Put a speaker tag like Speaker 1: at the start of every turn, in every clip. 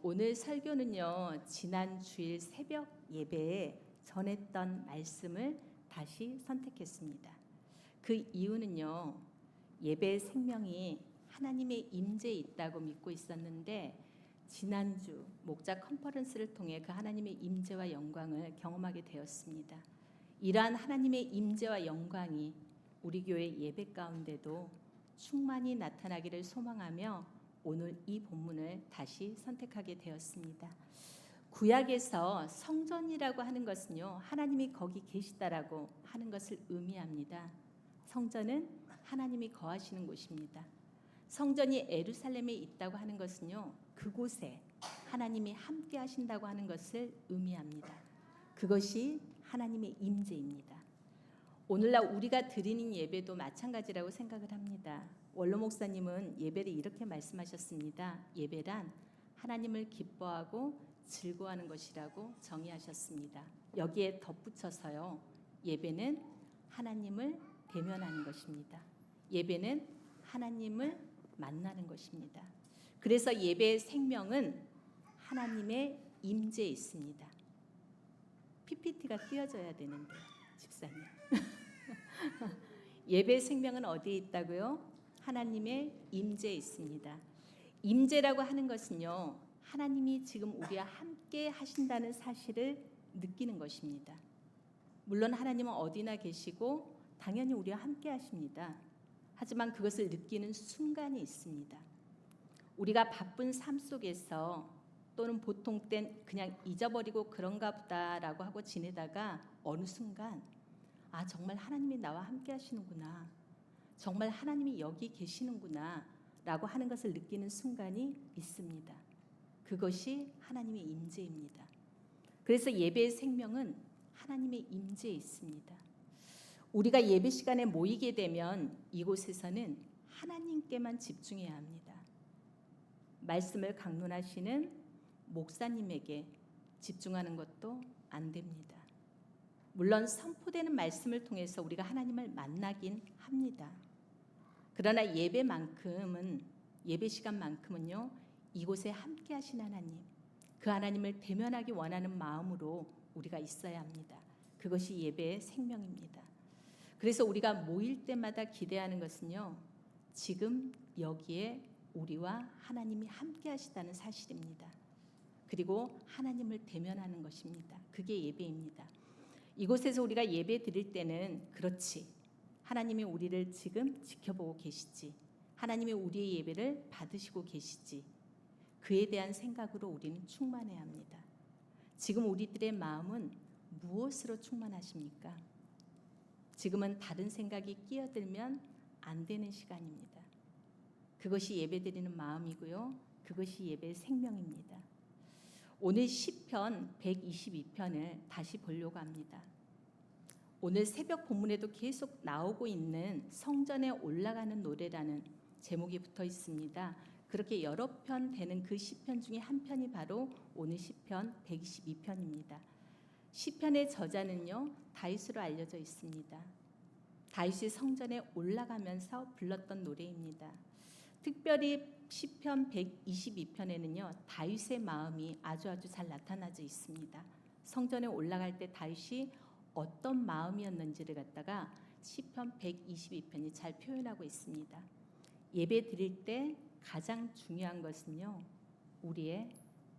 Speaker 1: 오늘 설교는요, 지난 주일 새벽 예배에 전했던 말씀을 다시 선택했습니다. 그 이유는요, 예배의 생명이 하나님의 임재에 있다고 믿고 있었는데, 지난주 목자 컨퍼런스를 통해 그 하나님의 임재와 영광을 경험하게 되었습니다. 이러한 하나님의 임재와 영광이 우리 교회 예배 가운데도 충만히 나타나기를 소망하며 오늘 이 본문을 다시 선택하게 되었습니다. 구약에서 성전이라고 하는 것은요, 하나님이 거기 계시다라고 하는 것을 의미합니다. 성전은 하나님이 거하시는 곳입니다. 성전이 예루살렘에 있다고 하는 것은요, 그곳에 하나님이 함께 하신다고 하는 것을 의미합니다. 그것이 하나님의 임재입니다. 오늘날 우리가 드리는 예배도 마찬가지라고 생각을 합니다. 원로 목사님은 예배를 이렇게 말씀하셨습니다. 예배란 하나님을 기뻐하고 즐거워하는 것이라고 정의하셨습니다. 여기에 덧붙여서요, 예배는 하나님을 대면하는 것입니다. 예배는 하나님을 만나는 것입니다. 그래서 예배의 생명은 하나님의 임재에 있습니다. PPT가 띄어져야 되는데 집사님. 예배의 생명은 어디에 있다고요? 하나님의 임재에 있습니다. 임재라고 하는 것은요, 하나님이 지금 우리와 함께 하신다는 사실을 느끼는 것입니다. 물론 하나님은 어디나 계시고 당연히 우리와 함께 하십니다. 하지만 그것을 느끼는 순간이 있습니다. 우리가 바쁜 삶 속에서 또는 보통 땐 그냥 잊어버리고 그런가 보다라고 하고 지내다가 어느 순간 정말 하나님이 나와 함께 하시는구나, 정말 하나님이 여기 계시는구나 라고 하는 것을 느끼는 순간이 있습니다. 그것이 하나님의 임재입니다. 그래서 예배의 생명은 하나님의 임재에 있습니다. 우리가 예배 시간에 모이게 되면 이곳에서는 하나님께만 집중해야 합니다. 말씀을 강론하시는 목사님에게 집중하는 것도 안 됩니다. 물론 선포되는 말씀을 통해서 우리가 하나님을 만나긴 합니다. 그러나 예배만큼은, 예배 시간만큼은요, 이곳에 함께 하신 하나님, 그 하나님을 대면하기 원하는 마음으로 우리가 있어야 합니다. 그것이 예배의 생명입니다. 그래서 우리가 모일 때마다 기대하는 것은요, 지금 여기에 우리와 하나님이 함께 하시다는 사실입니다. 그리고 하나님을 대면하는 것입니다. 그게 예배입니다. 이곳에서 우리가 예배 드릴 때는 그렇지, 하나님이 우리를 지금 지켜보고 계시지, 하나님이 우리의 예배를 받으시고 계시지, 그에 대한 생각으로 우리는 충만해야 합니다. 지금 우리들의 마음은 무엇으로 충만하십니까? 지금은 다른 생각이 끼어들면 안 되는 시간입니다. 그것이 예배 드리는 마음이고요, 그것이 예배의 생명입니다. 오늘 시편 122편을 다시 보려고 합니다. 오늘 새벽 본문에도 계속 나오고 있는 성전에 올라가는 노래라는 제목이 붙어 있습니다. 그렇게 여러 편 되는 그 시편 중에 한 편이 바로 오늘 시편 122편입니다. 시편의 저자는요, 다윗으로 알려져 있습니다. 다윗이 성전에 올라가면서 불렀던 노래입니다. 특별히 시편 122편에는요, 다윗의 마음이 아주 잘 나타나져 있습니다. 성전에 올라갈 때 다윗이 어떤 마음이었는지를 갖다가 시편 122편이 잘 표현하고 있습니다. 예배 드릴 때 가장 중요한 것은요, 우리의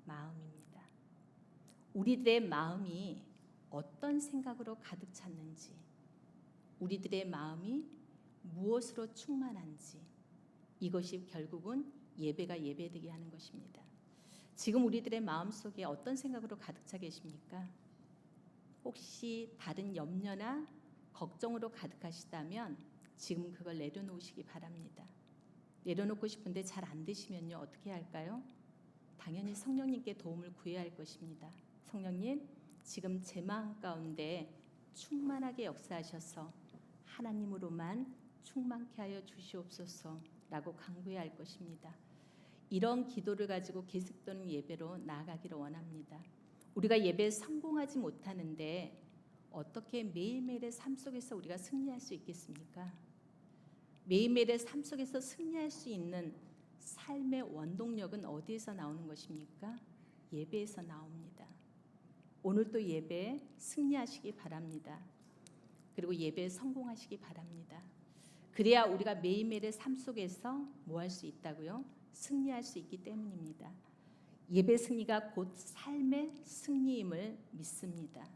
Speaker 1: 마음입니다. 우리들의 마음이 어떤 생각으로 가득 찼는지, 우리들의 마음이 무엇으로 충만한지, 이것이 결국은 예배가 예배되게 하는 것입니다. 지금 우리들의 마음속에 어떤 생각으로 가득 차 계십니까? 혹시 다른 염려나 걱정으로 가득하시다면 지금 그걸 내려놓으시기 바랍니다. 내려놓고 싶은데 잘 안 되시면요, 어떻게 할까요? 당연히 성령님께 도움을 구해야 할 것입니다. 성령님, 지금 제 마음 가운데 충만하게 역사하셔서 하나님으로만 충만케 하여 주시옵소서 라고 간구해야 할 것입니다. 이런 기도를 가지고 계속되는 예배로 나아가기를 원합니다. 우리가 예배에 성공하지 못하는데 어떻게 매일매일의 삶 속에서 우리가 승리할 수 있겠습니까? 매일매일의 삶 속에서 승리할 수 있는 삶의 원동력은 어디에서 나오는 것입니까? 예배에서 나옵니다. 오늘도 예배에 승리하시기 바랍니다. 그리고 예배에 성공하시기 바랍니다. 그래야 우리가 매일매일의 삶 속에서 뭐 할 수 있다고요? 승리할 수 있기 때문입니다. 예배 승리가 곧 삶의 승리임을 믿습니다.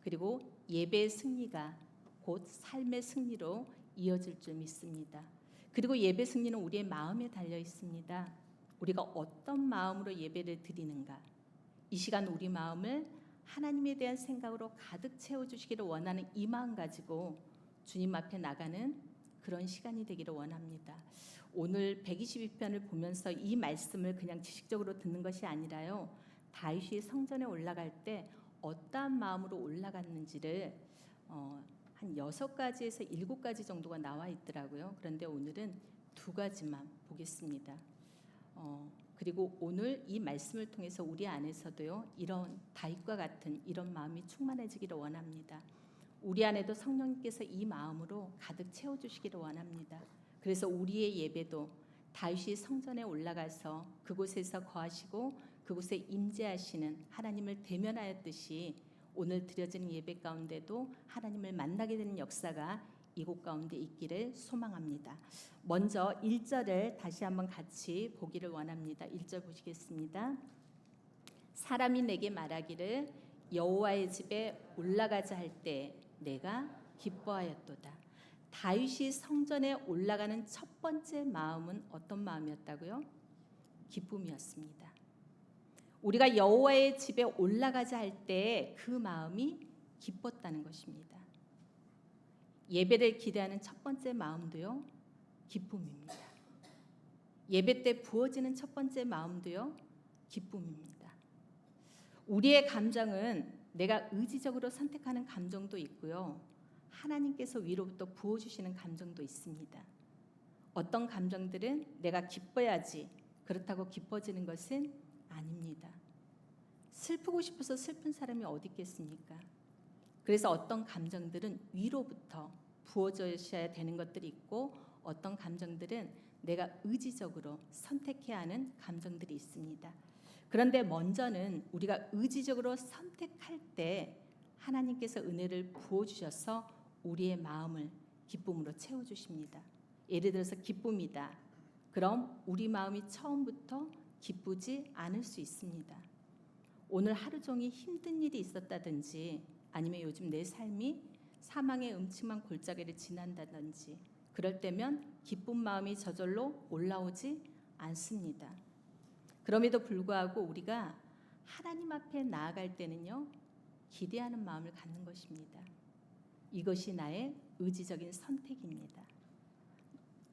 Speaker 1: 그리고 예배의 승리가 곧 삶의 승리로 이어질 줄 믿습니다. 그리고 예배 승리는 우리의 마음에 달려 있습니다. 우리가 어떤 마음으로 예배를 드리는가? 이 시간 우리 마음을 하나님에 대한 생각으로 가득 채워주시기를 원하는 이 마음 가지고 주님 앞에 나가는 그런 시간이 되기를 원합니다. 오늘 122편을 보면서 이 말씀을 그냥 지식적으로 듣는 것이 아니라요. 다윗이 성전에 올라갈 때 어떠한 마음으로 올라갔는지를 한 6가지에서 7가지 정도가 나와 있더라고요. 그런데 오늘은 2가지만 보겠습니다. 그리고 오늘 이 말씀을 통해서 우리 안에서도요. 이런 다윗과 같은 이런 마음이 충만해지기를 원합니다. 우리 안에도 성령님께서 이 마음으로 가득 채워주시기를 원합니다. 그래서 우리의 예배도 다윗이 성전에 올라가서 그곳에서 거하시고 그곳에 임재하시는 하나님을 대면하였듯이 오늘 드려지는 예배 가운데도 하나님을 만나게 되는 역사가 이곳 가운데 있기를 소망합니다. 먼저 1절을 다시 한번 같이 보기를 원합니다. 1절 보시겠습니다. 사람이 내게 말하기를 여호와의 집에 올라가자 할 때 내가 기뻐하였도다. 다윗이 성전에 올라가는 첫 번째 마음은 어떤 마음이었다고요? 기쁨이었습니다. 우리가 여호와의 집에 올라가자 할 때 그 마음이 기뻤다는 것입니다. 예배를 기대하는 첫 번째 마음도요, 기쁨입니다. 예배 때 부어지는 첫 번째 마음도요, 기쁨입니다. 우리의 감정은 내가 의지적으로 선택하는 감정도 있고요, 하나님께서 위로부터 부어주시는 감정도 있습니다. 어떤 감정들은 내가 기뻐야지 그렇다고 기뻐지는 것은 아닙니다. 슬프고 싶어서 슬픈 사람이 어디 있겠습니까? 그래서 어떤 감정들은 위로부터 부어져야 되는 것들이 있고 어떤 감정들은 내가 의지적으로 선택해야 하는 감정들이 있습니다. 그런데 먼저는 우리가 의지적으로 선택할 때 하나님께서 은혜를 부어주셔서 우리의 마음을 기쁨으로 채워주십니다. 예를 들어서 기쁨이다. 그럼 우리 마음이 처음부터 기쁘지 않을 수 있습니다. 오늘 하루 종일 힘든 일이 있었다든지 아니면 요즘 내 삶이 사망의 음침한 골짜기를 지난다든지 그럴 때면 기쁜 마음이 저절로 올라오지 않습니다. 그럼에도 불구하고 우리가 하나님 앞에 나아갈 때는요, 기대하는 마음을 갖는 것입니다. 이것이 나의 의지적인 선택입니다.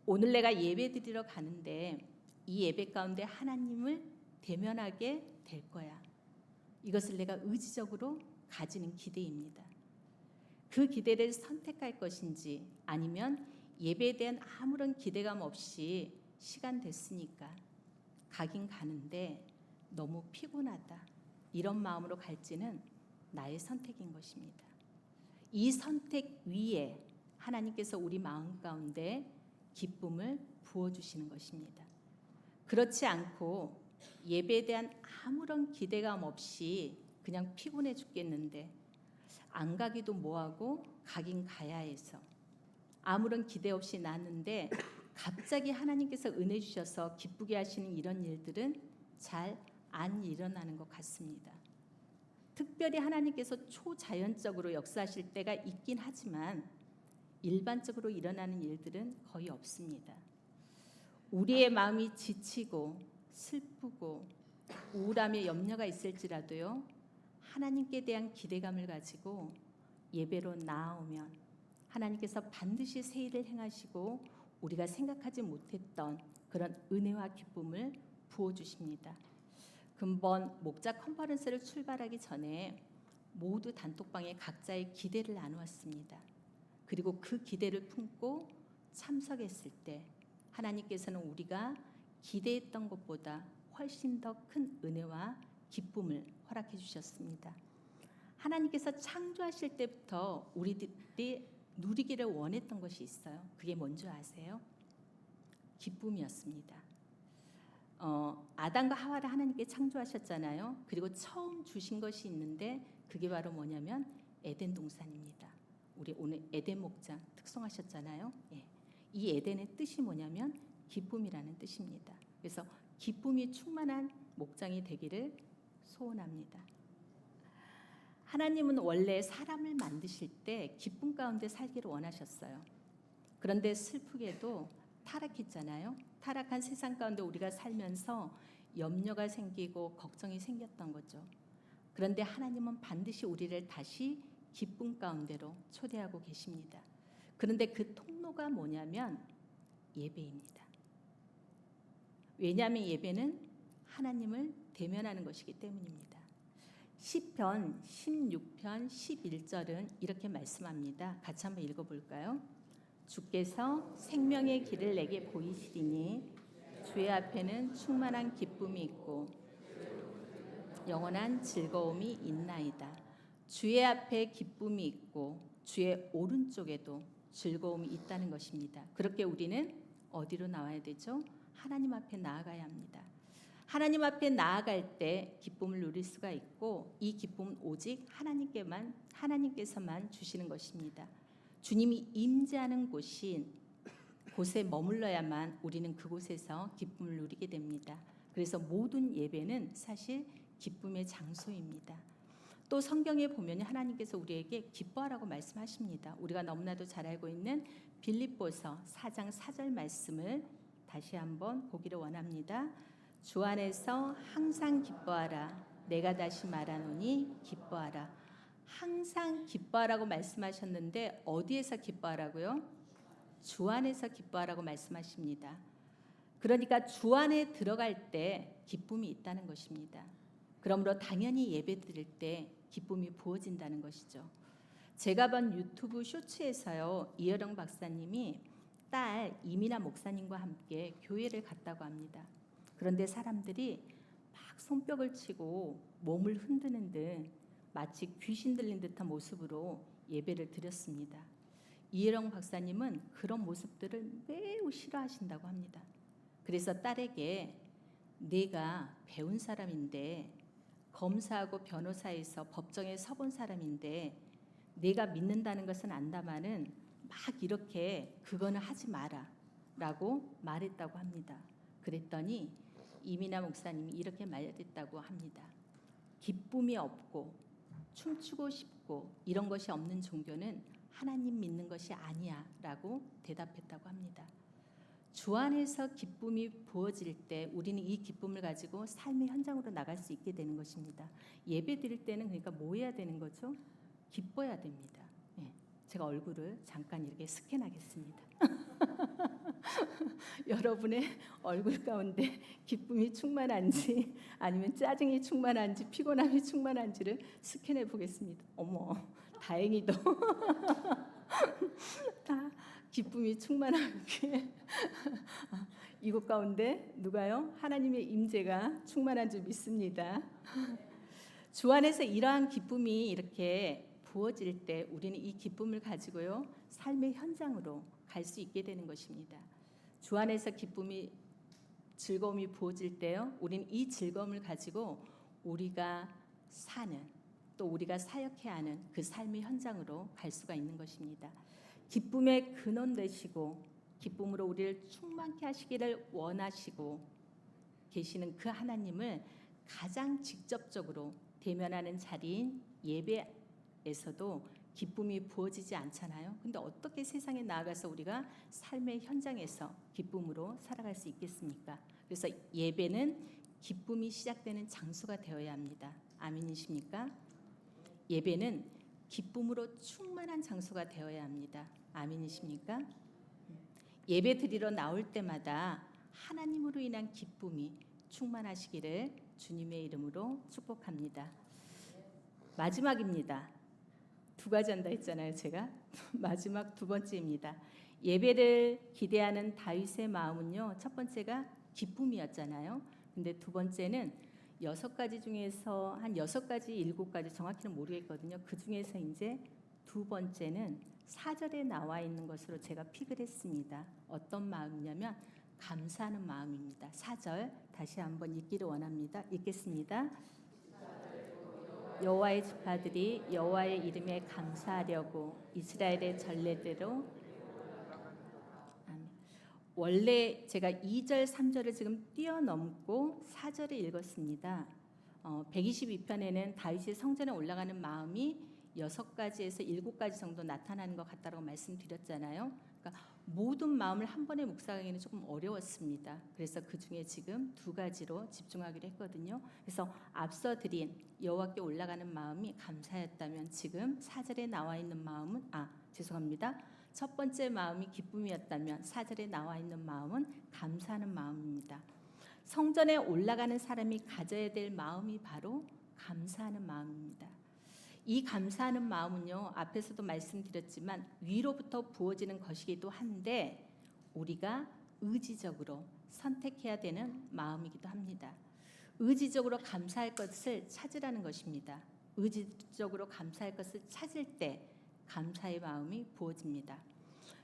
Speaker 1: 오늘 내가 예배 드리러 가는데 이 예배 가운데 하나님을 대면하게 될 거야. 이것을 내가 의지적으로 가지는 기대입니다. 그 기대를 선택할 것인지 아니면 예배에 대한 아무런 기대감 없이 시간 됐으니까 가긴 가는데 너무 피곤하다 이런 마음으로 갈지는 나의 선택인 것입니다. 이 선택 위에 하나님께서 우리 마음 가운데 기쁨을 부어주시는 것입니다. 그렇지 않고 예배에 대한 아무런 기대감 없이 그냥 피곤해 죽겠는데 안 가기도 뭐하고 가긴 가야 해서 아무런 기대 없이 나는데 갑자기 하나님께서 은혜 주셔서 기쁘게 하시는 이런 일들은 잘 안 일어나는 것 같습니다. 특별히 하나님께서 초자연적으로 역사하실 때가 있긴 하지만 일반적으로 일어나는 일들은 거의 없습니다. 우리의 마음이 지치고 슬프고 우울함에 염려가 있을지라도요, 하나님께 대한 기대감을 가지고 예배로 나아오면 하나님께서 반드시 새 일을 행하시고 우리가 생각하지 못했던 그런 은혜와 기쁨을 부어주십니다. 금번 목자 컨퍼런스를 출발하기 전에 모두 단톡방에 각자의 기대를 나누었습니다. 그리고 그 기대를 품고 참석했을 때 하나님께서는 우리가 기대했던 것보다 훨씬 더 큰 은혜와 기쁨을 허락해 주셨습니다. 하나님께서 창조하실 때부터 우리들이 누리기를 원했던 것이 있어요. 그게 뭔지 아세요? 기쁨이었습니다. 아담과 하와를 하나님께 창조하셨잖아요. 그리고 처음 주신 것이 있는데 그게 바로 뭐냐면 에덴 동산입니다. 우리 오늘 에덴 목장 특송하셨잖아요. 예. 이 에덴의 뜻이 뭐냐면 기쁨이라는 뜻입니다. 그래서 기쁨이 충만한 목장이 되기를 소원합니다. 하나님은 원래 사람을 만드실 때 기쁨 가운데 살기를 원하셨어요. 그런데 슬프게도 타락했잖아요. 타락한 세상 가운데 우리가 살면서 염려가 생기고 걱정이 생겼던 거죠. 그런데 하나님은 반드시 우리를 다시 기쁨 가운데로 초대하고 계십니다. 그런데 그 통로가 뭐냐면 예배입니다. 왜냐하면 예배는 하나님을 대면하는 것이기 때문입니다. 시편 16편 11절은 이렇게 말씀합니다. 같이 한번 읽어볼까요? 주께서 생명의 길을 내게 보이시리니 주의 앞에는 충만한 기쁨이 있고 영원한 즐거움이 있나이다. 주의 앞에 기쁨이 있고 주의 오른쪽에도 즐거움이 있다는 것입니다. 그렇게 우리는 어디로 나와야 되죠? 하나님 앞에 나아가야 합니다. 하나님 앞에 나아갈 때 기쁨을 누릴 수가 있고 이 기쁨은 오직 하나님께서만 주시는 것입니다. 주님이 임재하는 곳에 머물러야만 우리는 그곳에서 기쁨을 누리게 됩니다. 그래서 모든 예배는 사실 기쁨의 장소입니다. 또 성경에 보면 하나님께서 우리에게 기뻐하라고 말씀하십니다. 우리가 너무나도 잘 알고 있는 빌립보서 4장 4절 말씀을 다시 한번 보기를 원합니다. 주 안에서 항상 기뻐하라. 내가 다시 말하노니 기뻐하라. 항상 기뻐하라고 말씀하셨는데 어디에서 기뻐하라고요? 주 안에서 기뻐하라고 말씀하십니다. 그러니까 주 안에 들어갈 때 기쁨이 있다는 것입니다. 그러므로 당연히 예배 드릴 때 기쁨이 부어진다는 것이죠. 제가 본 유튜브 쇼츠에서요, 이여령 박사님이 딸 이민아 목사님과 함께 교회를 갔다고 합니다. 그런데 사람들이 막 손뼉을 치고 몸을 흔드는 듯 마치 귀신 들린 듯한 모습으로 예배를 드렸습니다. 이여령 박사님은 그런 모습들을 매우 싫어하신다고 합니다. 그래서 딸에게 내가 배운 사람인데 검사하고 변호사에서 법정에 서본 사람인데 내가 믿는다는 것은 안다마는 막 이렇게 그거는 하지 마라 라고 말했다고 합니다. 그랬더니 이민아 목사님이 이렇게 말했다고 합니다. 기쁨이 없고 춤추고 싶고 이런 것이 없는 종교는 하나님 믿는 것이 아니야 라고 대답했다고 합니다. 주 안에서 기쁨이 부어질 때 우리는 이 기쁨을 가지고 삶의 현장으로 나갈 수 있게 되는 것입니다. 예배 드릴 때는 그러니까 뭐 해야 되는 거죠? 기뻐야 됩니다. 예, 제가 얼굴을 잠깐 이렇게 스캔하겠습니다. 여러분의 얼굴 가운데 기쁨이 충만한지 아니면 짜증이 충만한지 피곤함이 충만한지를 스캔해 보겠습니다. 어머, 다행히도 다 기쁨이 충만하게 이곳 가운데 누가요? 하나님의 임재가 충만한 줄 믿습니다. 주 안에서 이러한 기쁨이 이렇게 부어질 때 우리는 이 기쁨을 가지고요 삶의 현장으로 갈 수 있게 되는 것입니다. 주 안에서 기쁨이 즐거움이 부어질 때요 우리는 이 즐거움을 가지고 우리가 사는 또 우리가 사역해야 하는 그 삶의 현장으로 갈 수가 있는 것입니다. 기쁨의 근원 되시고 기쁨으로 우리를 충만케 하시기를 원하시고 계시는 그 하나님을 가장 직접적으로 대면하는 자리인 예배에서도 기쁨이 부어지지 않잖아요. 근데 어떻게 세상에 나아가서 우리가 삶의 현장에서 기쁨으로 살아갈 수 있겠습니까? 그래서 예배는 기쁨이 시작되는 장소가 되어야 합니다. 아멘이십니까? 예배는 기쁨으로 충만한 장소가 되어야 합니다. 아멘이십니까? 예배 드리러 나올 때마다 하나님으로 인한 기쁨이 충만하시기를 주님의 이름으로 축복합니다. 마지막입니다. 두 가지 한다 했잖아요, 제가. 마지막 두 번째입니다. 예배를 기대하는 다윗의 마음은요, 첫 번째가 기쁨이었잖아요. 근데 두 번째는 6가지 중에서 한 6가지, 7가지 정확히는 모르겠거든요. 그 중에서 이제 두 번째는 4절에 나와 있는 것으로 제가 픽을 했습니다. 어떤 마음이냐면 감사하는 마음입니다. 4절 다시 한번 읽기를 원합니다. 읽겠습니다. 여호와의 지파들이 여호와의 이름에 감사하려고 이스라엘의 전례대로. 아멘. 원래 제가 2절, 3절을 지금 뛰어넘고 4절을 읽었습니다. 122편에는 다윗이 성전에 올라가는 마음이 6가지에서 7가지 정도 나타나는 것 같다고 말씀드렸잖아요. 그러니까 모든 마음을 한 번에 묵상하기는 조금 어려웠습니다. 그래서 그 중에 지금 2가지로 집중하기로 했거든요. 그래서 앞서 드린 여호와께 올라가는 마음이 감사였다면 지금 4절에 나와 있는 마음은 죄송합니다. 첫 번째 마음이 기쁨이었다면 4절에 나와 있는 마음은 감사하는 마음입니다. 성전에 올라가는 사람이 가져야 될 마음이 바로 감사하는 마음입니다. 이 감사하는 마음은요, 앞에서도 말씀드렸지만 위로부터 부어지는 것이기도 한데 우리가 의지적으로 선택해야 되는 마음이기도 합니다. 의지적으로 감사할 것을 찾으라는 것입니다. 의지적으로 감사할 것을 찾을 때 감사의 마음이 부어집니다.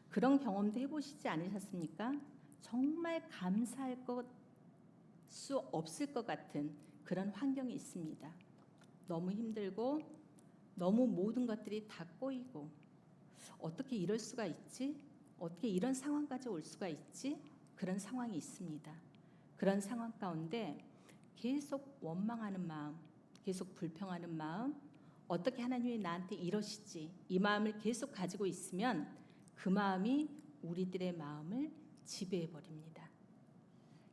Speaker 1: 그런 경험도 해보시지 않으셨습니까? 정말 감사할 수 없을 것 같은 그런 환경이 있습니다. 너무 힘들고 너무 모든 것들이 다 꼬이고 어떻게 이럴 수가 있지? 어떻게 이런 상황까지 올 수가 있지? 그런 상황이 있습니다. 그런 상황 가운데 계속 원망하는 마음, 계속 불평하는 마음, 어떻게 하나님이 나한테 이러시지? 이 마음을 계속 가지고 있으면 그 마음이 우리들의 마음을 지배해 버립니다.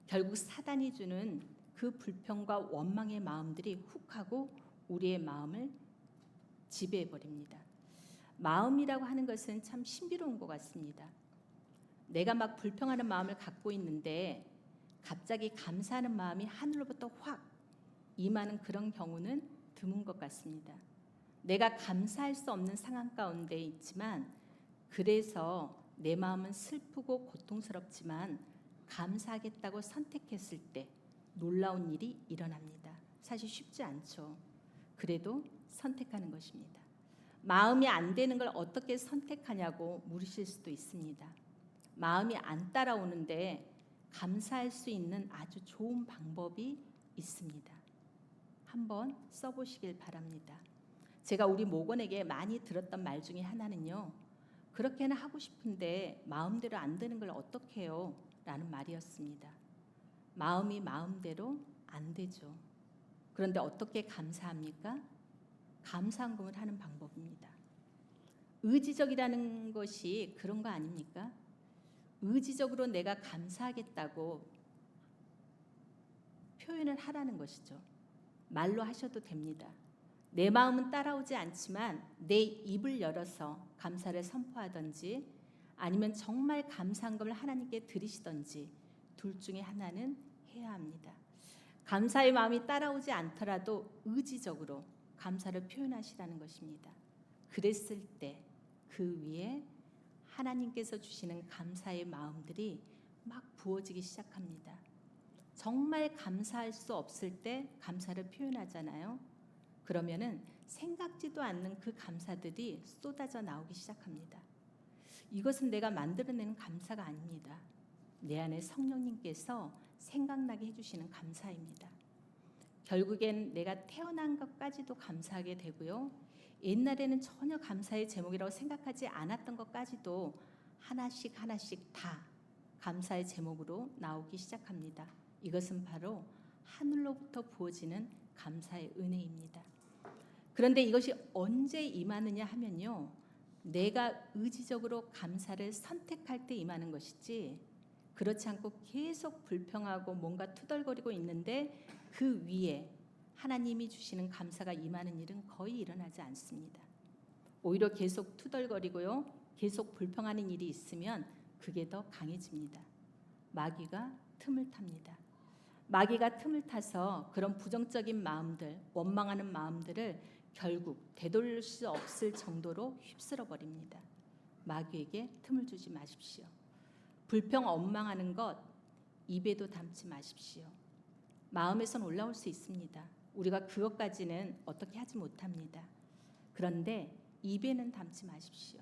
Speaker 1: 결국 사단이 주는 그 불평과 원망의 마음들이 훅 하고 우리의 마음을 지배해 버립니다. 마음이라고 하는 것은 참 신비로운 것 같습니다. 내가 막 불평하는 마음을 갖고 있는데 갑자기 감사하는 마음이 하늘로부터 확 임하는 그런 경우는 드문 것 같습니다. 내가 감사할 수 없는 상황 가운데 있지만 그래서 내 마음은 슬프고 고통스럽지만 감사하겠다고 선택했을 때 놀라운 일이 일어납니다. 사실 쉽지 않죠. 그래도 선택하는 것입니다. 마음이 안 되는 걸 어떻게 선택하냐고 물으실 수도 있습니다. 마음이 안 따라오는데 감사할 수 있는 아주 좋은 방법이 있습니다. 한번 써보시길 바랍니다. 제가 우리 목원에게 많이 들었던 말 중에 하나는요. 그렇게는 하고 싶은데 마음대로 안 되는 걸 어떻게 해요? 라는 말이었습니다. 마음이 마음대로 안 되죠. 그런데 어떻게 감사합니까? 감사한금을 하는 방법입니다. 의지적이라는 것이 그런 거 아닙니까? 의지적으로 내가 감사하겠다고 표현을 하라는 것이죠. 말로 하셔도 됩니다. 내 마음은 따라오지 않지만 내 입을 열어서 감사를 선포하든지 아니면 정말 감사한 걸 하나님께 드리시든지 둘 중에 하나는 해야 합니다. 감사의 마음이 따라오지 않더라도 의지적으로 감사를 표현하시라는 것입니다. 그랬을 때 그 위에 하나님께서 주시는 감사의 마음들이 막 부어지기 시작합니다. 정말 감사할 수 없을 때 감사를 표현하잖아요. 그러면은 생각지도 않는 그 감사들이 쏟아져 나오기 시작합니다. 이것은 내가 만들어내는 감사가 아닙니다. 내 안에 성령님께서 생각나게 해주시는 감사입니다. 결국엔 내가 태어난 것까지도 감사하게 되고요. 옛날에는 전혀 감사의 제목이라고 생각하지 않았던 것까지도 하나씩 다 감사의 제목으로 나오기 시작합니다. 이것은 바로 하늘로부터 부어지는 감사의 은혜입니다. 그런데 이것이 언제 임하느냐 하면요. 내가 의지적으로 감사를 선택할 때 임하는 것이지 그렇지 않고 계속 불평하고 뭔가 투덜거리고 있는데 그 위에 하나님이 주시는 감사가 임하는 일은 거의 일어나지 않습니다. 오히려 계속 투덜거리고요. 계속 불평하는 일이 있으면 그게 더 강해집니다. 마귀가 틈을 탑니다. 마귀가 틈을 타서 그런 부정적인 마음들, 원망하는 마음들을 결국 되돌릴 수 없을 정도로 휩쓸어 버립니다. 마귀에게 틈을 주지 마십시오. 불평, 원망하는 것 입에도 담지 마십시오. 마음에선 올라올 수 있습니다. 우리가 그것까지는 어떻게 하지 못합니다. 그런데 입에는 담지 마십시오.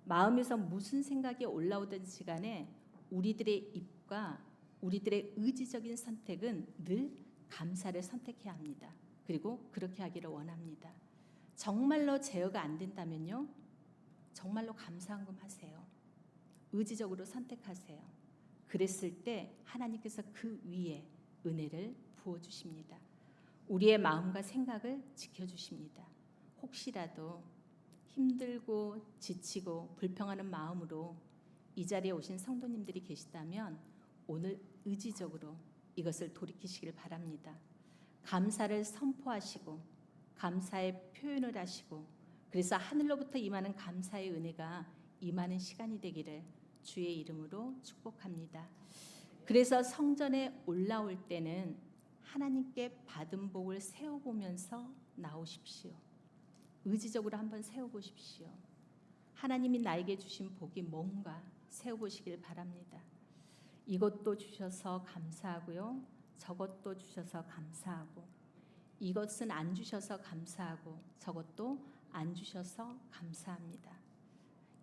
Speaker 1: 마음에서 무슨 생각이 올라오든지 간에 우리들의 입과 것과 우리들의 의지적인 선택은 늘 감사를 선택해야 합니다. 그리고 그렇게 하기를 원합니다. 정말로 제어가 안 된다면요, 정말로 감사한금 하세요. 의지적으로 선택하세요. 그랬을 때 하나님께서 그 위에 은혜를 부어주십니다. 우리의 마음과 생각을 지켜주십니다. 혹시라도 힘들고 지치고 불평하는 마음으로 이 자리에 오신 성도님들이 계시다면 오늘 의지적으로 이것을 돌이키시길 바랍니다. 감사를 선포하시고 감사의 표현을 하시고, 그래서 하늘로부터 임하는 감사의 은혜가 임하는 시간이 되기를 주의 이름으로 축복합니다. 그래서 성전에 올라올 때는 하나님께 받은 복을 세워보면서 나오십시오. 의지적으로 한번 세워보십시오. 하나님이 나에게 주신 복이 뭔가 세워보시길 바랍니다. 이것도 주셔서 감사하고요, 저것도 주셔서 감사하고, 이것은 안 주셔서 감사하고, 저것도 안 주셔서 감사합니다.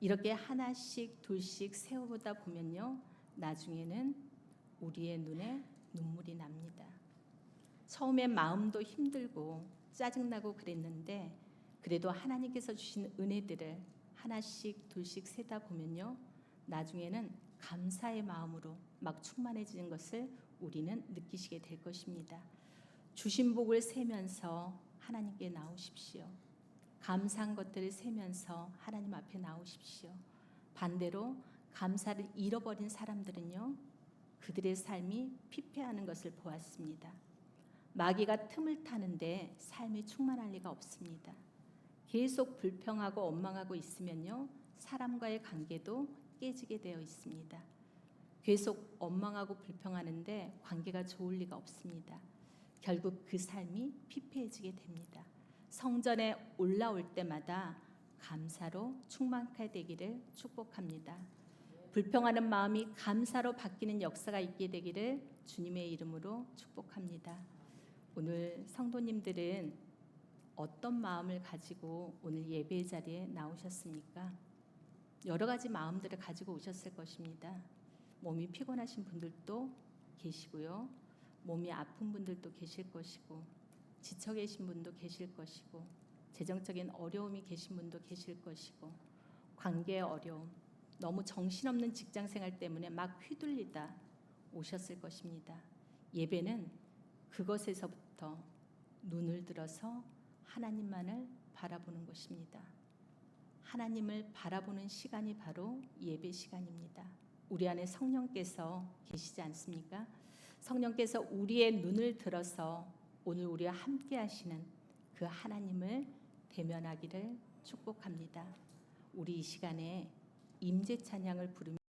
Speaker 1: 이렇게 하나씩 둘씩 세워보다 보면요, 나중에는 우리의 눈에 눈물이 납니다. 처음에 마음도 힘들고 짜증나고 그랬는데 그래도 하나님께서 주신 은혜들을 하나씩 둘씩 세다 보면요, 나중에는 감사의 마음으로 막 충만해지는 것을 우리는 느끼시게 될 것입니다. 주신 복을 세면서 하나님께 나오십시오. 감사한 것들을 세면서 하나님 앞에 나오십시오. 반대로 감사를 잃어버린 사람들은요, 그들의 삶이 피폐하는 것을 보았습니다. 마귀가 틈을 타는데 삶이 충만할 리가 없습니다. 계속 불평하고 원망하고 있으면요, 사람과의 관계도 깨지게 되어 있습니다. 계속 원망하고 불평하는데 관계가 좋을 리가 없습니다. 결국 그 삶이 피폐해지게 됩니다. 성전에 올라올 때마다 감사로 충만하게 되기를 축복합니다. 불평하는 마음이 감사로 바뀌는 역사가 있게 되기를 주님의 이름으로 축복합니다. 오늘 성도님들은 어떤 마음을 가지고 오늘 예배 자리에 나오셨습니까? 여러 가지 마음들을 가지고 오셨을 것입니다. 몸이 피곤하신 분들도 계시고요, 몸이 아픈 분들도 계실 것이고, 지쳐 계신 분도 계실 것이고, 재정적인 어려움이 계신 분도 계실 것이고, 관계의 어려움, 너무 정신없는 직장생활 때문에 막 휘둘리다 오셨을 것입니다. 예배는 그것에서부터 눈을 들어서 하나님만을 바라보는 것입니다. 하나님을 바라보는 시간이 바로 예배 시간입니다. 우리 안에 성령께서 계시지 않습니까? 성령께서 우리의 눈을 들어서 오늘 우리와 함께 하시는 그 하나님을 대면하기를 축복합니다. 우리 이 시간에 임재 찬양을 부르며